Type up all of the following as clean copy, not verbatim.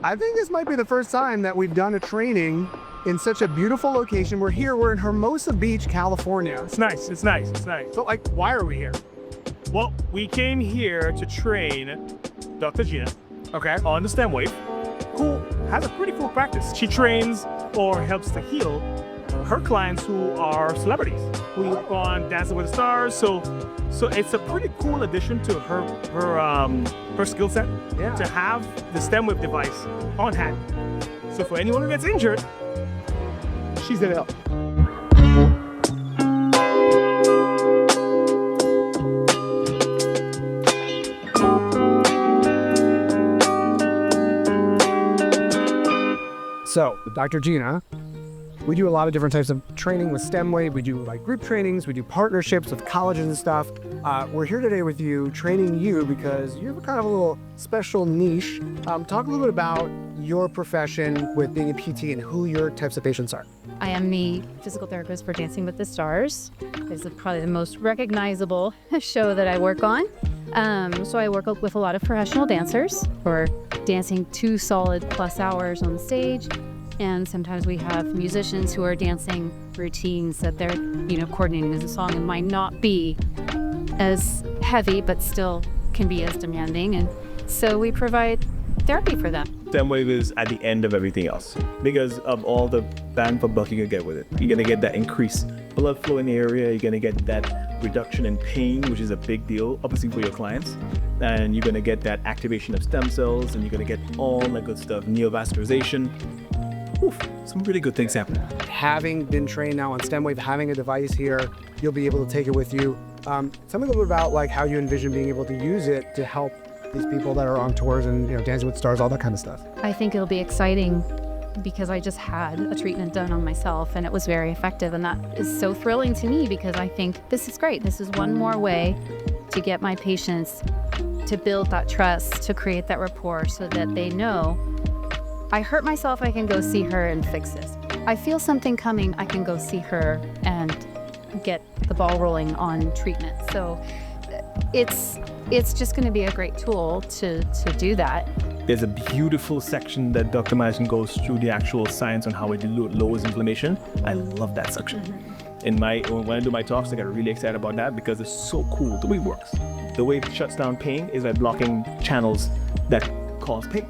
I think this might be the first time that we've done a training in such a beautiful location. We're in Hermosa Beach, California. It's nice, it's nice, it's nice. So like, why are we here? Well, we came here to train Dr. Gina Okay. on the StemWave, who has a pretty cool practice. She trains or helps to heal her clients who are celebrities, who go on Dancing with the Stars. So it's a pretty cool addition to her skill set Yeah. to have the StemWave device on hand. So for anyone who gets injured, she's there to help. So, Dr. Gina, we do a lot of different types of training with StemWave. We do like group trainings, we do partnerships with colleges and stuff. We're here today with you, training you because you have kind of a little special niche. Talk a little bit about your profession with being a PT and who your types of patients are. I am the physical therapist for Dancing with the Stars. This is probably the most recognizable show that I work on. So I work with a lot of professional dancers who are dancing 2 solid plus hours on the stage. And sometimes we have musicians who are dancing routines that they're, coordinating as a song and might not be as heavy, but still can be as demanding. And so we provide therapy for them. StemWave is at the end of everything else because of all the bang for buck you can get with it. You're gonna get that increased blood flow in the area. You're gonna get that reduction in pain, which is a big deal, obviously for your clients. And you're gonna get that activation of stem cells, and you're gonna get all that good stuff, neovascularization. Oof, some really good things happening. Having been trained now on StemWave, having a device here, you'll be able to take it with you. Tell me a little bit about like how you envision being able to use it to help these people that are on tours and Dancing with the Stars, all that kind of stuff. I think it'll be exciting because I just had a treatment done on myself and it was very effective, and that is so thrilling to me because I think this is great. This is one more way to get my patients to build that trust, to create that rapport so that they know I hurt myself, I can go see her and fix this. I feel something coming, I can go see her and get the ball rolling on treatment. So it's just going to be a great tool to do that. There's a beautiful section that Dr. Madison goes through the actual science on how it lowers inflammation. I love that section. When I do my talks, I get really excited about that because it's so cool the way it works. The way it shuts down pain is by blocking channels that cause pain.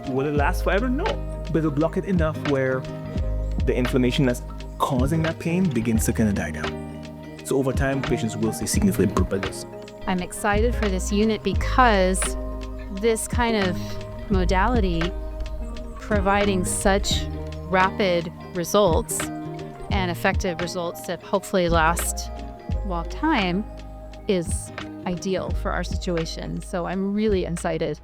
Will it last forever? No, but it'll block it enough where the inflammation that's causing that pain begins to kind of die down. So over time, patients will see significant improvement by this. I'm excited for this unit because this kind of modality providing such rapid results and effective results that hopefully last a long time is ideal for our situation. So I'm really excited.